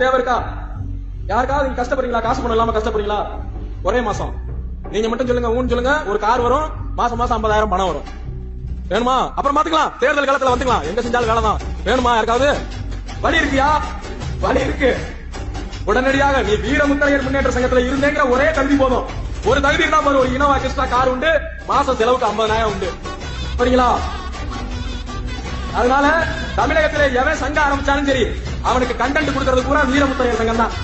தேவை இருக்கா? யாருக்காவது நீங்க கஷ்டப்படுறீங்களா? காசு பணம் இல்லாம கஷ்டப்படுறீங்களா? ஒரே மாசம் நீங்க மட்டும் சொல்லுங்க, ஊன்னு சொல்லுங்க, ஒரு கார் வரும், மாசம் 50,000 பணம் வரும். வேணுமா? அப்புறம் பாத்துக்கலாம், தேர்தல் காலத்துல வந்துக்கலாம், எங்க செஞ்சாலும் வேலை தான். வேணுமா யாருக்காவது? வழி இருக்கியா? வழி இருக்கு. உடனடியாக நீ வீரமுத்தரையர் முன்னேற்ற சங்கத்துல இருந்தேங்கிற ஒரே தகுதி போதும். ஒரு தகுதி இருந்தா போதும். ஒரு இனோவா கிறிஸ்டா கார் உண்டு, மாசம் செலவுக்கு 50,000 உண்டு. சரிங்களா? அதனால தமிழகத்திலே எவன் சங்கம் ஆரம்பிச்சாலும் சரி, அவனுக்கு கண்டென்ட் கொடுக்கறது பூரா வீரமுத்தரையர் சங்கம் தான்.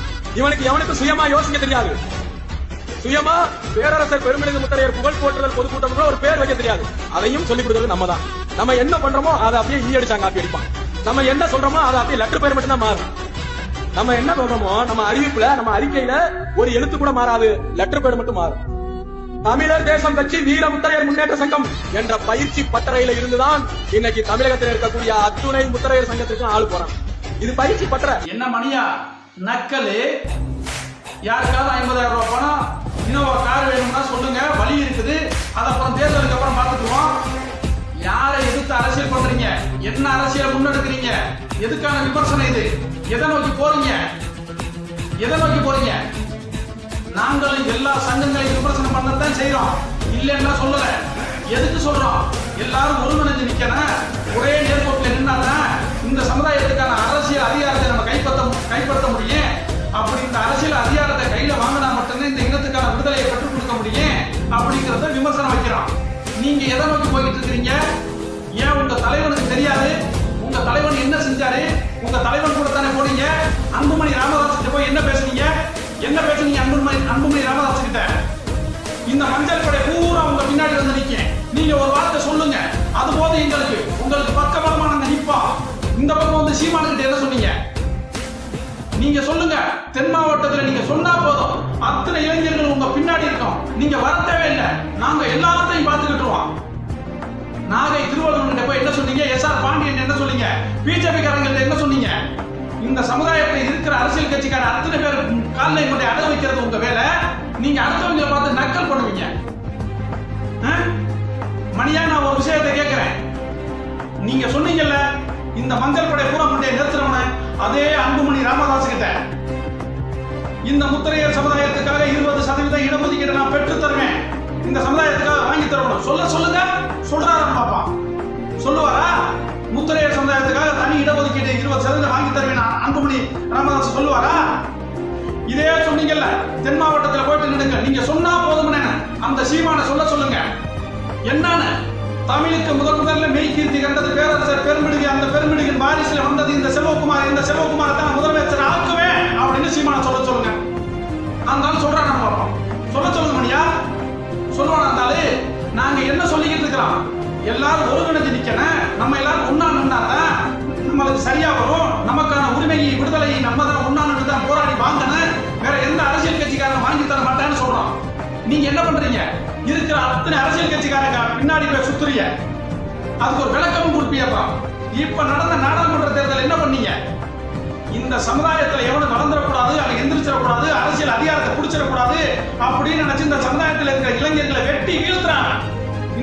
இவனுக்கு எவனுக்கு சுயமா யோசிக்க தெரியாது. சுயமா பேரரசர் பெருமிழகு முத்தரையர் புகழ் போற்றுதல் பொதுக்கூட்டம் ஒரு பேர் வைக்க தெரியாது. அதையும் சொல்லிக் கொடுக்கிறது நம்ம தான். நம்ம என்ன பண்றோமோ அதை அப்படியே அடிச்சாங்க காப்பி அடிப்பான். நம்ம என்ன சொல்றோமோ அதை அப்படியே லெட்டர் பேர் மட்டும் தான் மாறும். நம்ம என்ன சொல்றோமோ நம்ம அறிவிப்புல, நம்ம அறிக்கையில ஒரு எழுத்து கூட மாறாது, லெட்டர் பேர் மட்டும் மாறும். தமிழர் தேசம் கட்சி வீர முத்தரையர் முன்னேற்ற சங்கம் என்ற பயிற்சி பட்டறையில இருந்துதான் இன்னைக்கு தமிழகத்தில் இருக்கக்கூடிய அத்துணை முத்தரையர் சங்கத்திற்கு ஆளு போறான். இது பயிற்சி பட்டறை. என்ன மணியா நக்கலு? யாருக்காவது 50,000 ரூபாய் பணம், இனோவா கார் வேணும்னா சொல்லுங்க, வழி இருக்குது. அது அப்புறம் தேர்தலுக்கு அப்புறம் பார்த்துக்குவோம். யாரை எதிர்த்து அரசியல் பண்றீங்க? என்ன அரசியல் முன்னெடுக்கிறீங்க? எதுக்கான விமர்சனம் இது? எதை நோக்கி போறீங்க? எதை நோக்கி போறீங்க? நாங்களும் எல்லா சங்கங்களையும் விமர்சனம் பண்ணத்தான் செய்யறோம், இல்லைன்னா சொல்லல. எதுக்கு சொல்றோம்? எல்லாரும் ஒருங்கிணைஞ்சு நிக்கணும், ஒரே நேர்கோட்டில் நின்னாதான் இந்த சமுதாயத்துக்கான அரசியல் அதிகாரத்தை நம்ம கைப்பற்ற முடியும். அப்படி இந்த அரசியல் அதிகாரத்தை கையில வாங்கினா மட்டும்தான் இந்த இனத்துக்கான விடுதலையை பெற்றுக் கொடுக்க முடியும். அப்படிங்கறத விமர்சனம் வைக்கிறோம். நீங்க எதை நோக்கி போய்கிட்டு இருக்கிறீங்க? ஏன் உங்க தலைவனுக்கு தெரியாது? உங்க தலைவன் என்ன செஞ்சாரு? உங்க தலைவன் கூட தானே போனீங்க. அன்புமணி ராமதாஸ் கிட்ட போய் என்ன பேசுனீங்க? அன்புமணி ராமதாஸ் கிட்ட இந்த மஞ்சள் படை பூரா உங்க பின்னாடி வந்து நிக்க. நீங்க ஒரு வார்த்தை சொல்லுங்க, அது போது எங்களுக்கு. உங்களுக்கு பக்கபலமா நாங்க நிப்போம். இந்த பக்கம் வந்து சீமானு கிட்ட என்ன சொன்னீங்க? நீங்க சொல்லுங்க. தென் மாவட்டத்தில் நீங்க சொன்னா போதும், அத்தனை இளைஞர்கள் உங்க பின்னாடி இருக்கோம். நீங்க வர தேவையில்லை, நாங்க எல்லாத்தையும் பார்த்துக்கிட்டுருவோம். நாகை திருவள்ளுவர் போய் என்ன சொன்னீங்க? எஸ்.ஆர். பாண்டியன் என்ன சொன்னீங்க? பிஜேபி காரங்க என்ன சொன்னீங்க? இந்த சமுதாயத்தில் இருக்கிற அரசியல் கட்சிக்கார அத்தனை பேர் காலையை கொண்டு அடகு வைக்கிறது உங்க வேலை. நீங்க அடுத்தவங்களை பார்த்து நக்கல் பண்ணுவீங்க. மணியா, நான் ஒரு விஷயத்தை கேட்கிறேன். நீங்க சொன்னீங்கல்ல, இந்த மஞ்சள் படை பூரா முட்டையை நிறுத்துறவன அதே அன்புமணி ராமதாஸ் கிட்ட இந்த முத்திரையர் சமுதாயத்துக்காக 20% இடஒதுக்கீடு நான் பெற்று தருவேன், இந்த சமுதாயத்துக்காக வாங்கி தரணும் சொல்லுங்க. சொல்றாரா பாப்பா? சொல்லுவாரா? முத்திரையர் சமுதாயத்துக்காக தனி இடஒதுக்கீடு 20% வாங்கி தருவேன் அன்புமணி ராமதாஸ் சொல்லுவாரா? இதே சொன்னீங்கல்ல, தென் மாவட்டத்தில் போயிட்டு நிடுங்க. நீங்க சொன்னா போதும், அந்த சீமான சொல்லுங்க. என்னன்னு? தமிழுக்கு முதல்ல மெய்கீர்த்தி கண்டது பேரரசர் பெருமிடுகு. அந்த பெருமிடுகின் வாரிசுல வந்தது இந்த செல்வகுமார். இந்த செல்வகுமாரை தான் முதலமைச்சர் ஆக்குவேன் அப்படின்னு சீமான சொல்லுங்க. அந்த சொல்றான், நம்ம பார்ப்போம். சொல்லுங்க மணியா, சொல்லுவான். அந்த நாங்க என்ன சொல்லிக்கிட்டு இருக்கிறோம்? எல்லாரும் ஒருங்கிணைஞ்சு நிக்கணும், நம்ம எல்லாரும் ஒன்னா நின்றாதான் நம்மளுக்கு சரியா வரும். நமக்கான உரிமையை, விடுதலையை நம்ம தான் ஒன்னா நின்று தான் போராடி வாங்கணும். வேற எந்த அரசியல் கட்சிக்காரன் வாங்கி தர மாட்டான்னு சொல்றோம். நீங்க என்ன பண்றீங்க? இருக்கிற அத்தனை அரசியல் கட்சிக்காரங்க பின்னாடி போய் சுத்துறீங்க. அதுக்கு ஒரு விளக்கமும் கொடுப்பீங்க. இப்ப நடந்த நாடாளுமன்ற தேர்தல் என்ன பண்ணீங்க? இந்த சமுதாயத்தில் எவனும் வளர்ந்துடக்கூடாது, அவன் எந்திரிச்சிடக்கூடாது, அரசியல் அதிகாரத்தை பிடிச்சிடக்கூடாது அப்படின்னு நினைச்சு இந்த சமுதாயத்தில் இருக்கிற இளைஞர்களை வெட்டி வீழ்த்துறாங்க.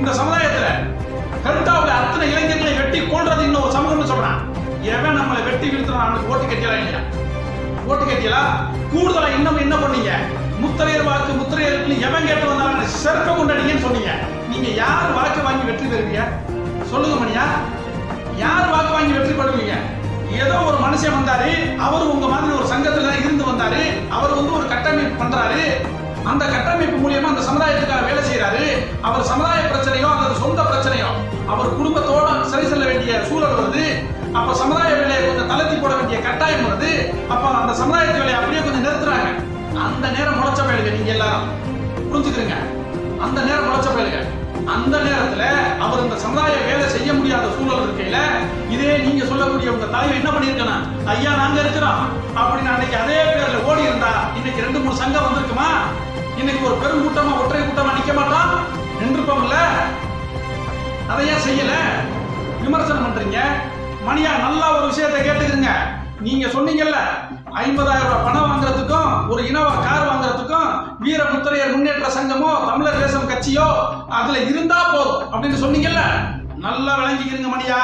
இந்த சமுதாயத்துல கருத்தாவுல அத்தனை இளைஞர்களை வெட்டி கொள்றது இன்னொரு சமூகம்னு சொல்றான். எவன் நம்மளை வெட்டி வீழ்த்துறான்? அவனுக்கு ஓட்டு கட்டியலாம் இல்லையா? ஓட்டு கட்டியலா? கூடுதலா இன்னும் என்ன பண்ணீங்க? முத்திரையர் வாக்கு, முத்திரையருக்கு எவன் கேட்டு வந்தாலும் செருப்ப கொண்டாடிங்கன்னு சொன்னீங்க. நீங்க யார் வாக்கு வாங்கி வெற்றி பெறுவீங்க? சொல்லுங்க மணியா, யார் வாக்கு வாங்கி வெற்றி பெறுவீங்க? ஏதோ ஒரு மனுஷன் வந்தாரு, அவரு உங்க மாதிரி ஒரு சங்கத்துல இருந்து வந்தாரு, அவர் ஒரு கட்டமைப்பு பண்றாரு. அந்த கட்டமைப்பு மூலியமா அந்த சமுதாயத்துக்காக வேலை செய்யறாரு. அவர் சமுதாய பிரச்சனையோ அல்லது சொந்த பிரச்சனையோ அவர் குடும்பத்தோட சரி செல்ல வேண்டிய சூழல் வருது. அப்ப சமுதாய வேலையை கொஞ்சம் தளர்த்தி போட வேண்டிய கட்டாயம் வருது. அப்ப அந்த சமுதாயத்து வேலையை அப்படியே கொஞ்சம் நிறுத்துறாங்க. அந்த நேரம் முளைச்ச பயிலுங்க. நீங்க எல்லாரும் புரிஞ்சுக்கிறீங்க. அந்த நேரம் முளைச்ச பயிலுங்க. அந்த நேரத்துல அவர் இந்த சமுதாய வேலை செய்ய முடியாத சூழல் இருக்கையில இதே நீங்க சொல்லக்கூடிய உங்க தலைவர் என்ன பண்ணிருக்கணும்? ஐயா நாங்க இருக்கிறோம் அப்படின்னு அன்னைக்கு அதே பேர்ல ஓடி இருந்தா இன்னைக்கு 2-3 சங்கம் வந்திருக்குமா? இன்னைக்கு ஒரு பெருங்கூட்டமா ஒற்றை கூட்டமா நிக்க மாட்டோம், நின்றுப்போம்ல. அதையா செய்யல? விமர்சனம் பண்றீங்க. மணியா, நல்லா ஒரு விஷயத்தை கேட்டுக்கிறீங்க. நீங்க சொன்னீங்கல்ல, 50,000 ரூபாய் பணம் வாங்குறதுக்கும் ஒரு இனோவா கார் வாங்குறதுக்கும் வீர முத்திரையர் முன்னேற்ற சங்கமோ தமிழர் தேசம் கட்சியோ அதுல இருந்தா போதும் அப்படின்னு சொன்னீங்கல்ல. நல்லா விளங்கிக்கிறீங்க மணியா.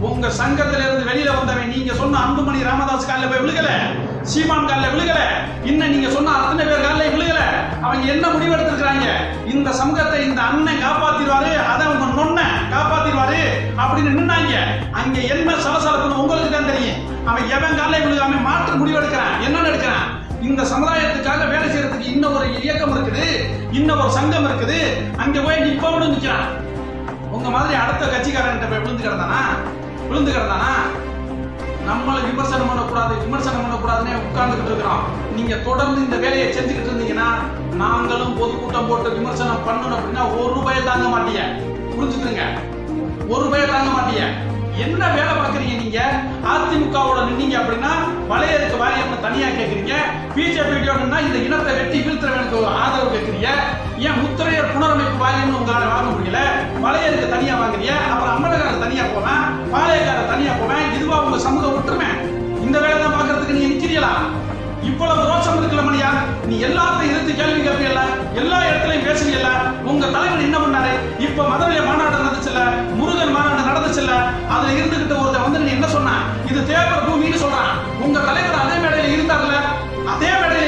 உங்க சங்கத்திலிருந்து வெளியில வந்தவன் நீங்க சொன்ன அன்புமணி ராமதாஸ் காலில் போய் விழுகல. சீமான் காலில் விழுகல, இன்னும் நீங்க சொன்ன அத்தனை பேர் காலில் விழுகல. அவங்க என்ன முடிவு எடுத்திருக்கிறாங்க? இந்த சமூகத்தை இந்த அண்ணன் காப்பாத்திடுவாரு, அதை உங்க நொண்ண காப்பாத்திடுவாரு அப்படின்னு நின்னாங்க. அங்க என்ன சலசலப்புன்னு உங்களுக்கு தான் தெரியும். அவன் எவன் காலில் விழுகாம மாற்று முடிவு எடுக்கிறான். என்னன்னு எடுக்கிறான்? இந்த சமுதாயத்துக்காக வேலை செய்யறதுக்கு இன்னும் ஒரு இயக்கம் இருக்குது, இன்னும் ஒரு சங்கம் இருக்குது, அங்க போய் நிப்பவனு நிக்கிறான். உங்க மாதிரி அடுத்த கட்சிக்காரன் போய் விழுந்து கிடந்தானா? நம்மளை விமர்சனம் பண்ணக்கூடாதுன்னு உட்கார்ந்துகிட்டு இருக்கிறோம். நீங்க தொடர்ந்து இந்த வேலையை செஞ்சுக்கிட்டு இருந்தீங்கன்னா நாங்களும் பொதுக்கூட்டம் போட்டு விமர்சனம் பண்ணணும் அப்படின்னா ஒரு ரூபாய் தாங்க மாட்டீங்க. புரிஞ்சுக்கிறீங்க? ஒரு ரூபாய் தாங்க மாட்டீங்க. என்ன வேலை பார்க்குறீங்க நீங்க? அதிமுகவோட நின்னீங்க அப்படின்னா வளையருக்கு வாரியம்னு தனியா கேட்குறீங்க. பிஜேபியோடனா இந்த இனத்தை வெட்டி வீழ்த்துறவனுக்கு ஆதரவு கேட்குறீங்க. ஏன் முத்திரையர் புனரமைப்பு வாரியம்னு உங்களால வாங்க முடியல? வளையருக்கு தனியா வாங்குறீங்க, அப்புறம் அம்மனக்காரர் தனியா போவேன், பாளையக்காரர் தனியா போவேன். இதுவா உங்க சமூக ஒற்றுமை? இந்த வேலை தான் பார்க்கறதுக்கு நீங்க நிக்கிறீங்களா? இவ்வளவு ரோஷம் இருக்குல்ல மணியா, நீ எல்லாத்தையும் எதிர்த்து கேள்வி கேட்பீல்ல, எல்லா இடத்துலையும் பேசுவீல்ல. உங்க தலைவர் என்ன பண்ணாரு? இப்ப மதுரையில மாநாடு நடந்துச்சுல்ல, முருகன் மாநாடு நடந்துச்சுல்ல, அதுல இருந்துகிட்டு ஒருத்தர் வந்து நீ என்ன சொன்னா? இது தேவர் பூமின்னு சொல்றான். உங்க தலைவர் அதே மேடையில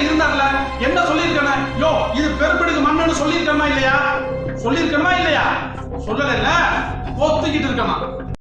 இருந்தார்ல, என்ன சொல்லியிருக்கணும்? யோ இது பெரும்பிடுக்கு மண்ணுன்னு சொல்லியிருக்கணுமா இல்லையா? சொல்லல, போத்துக்கிட்டு இருக்கணும்.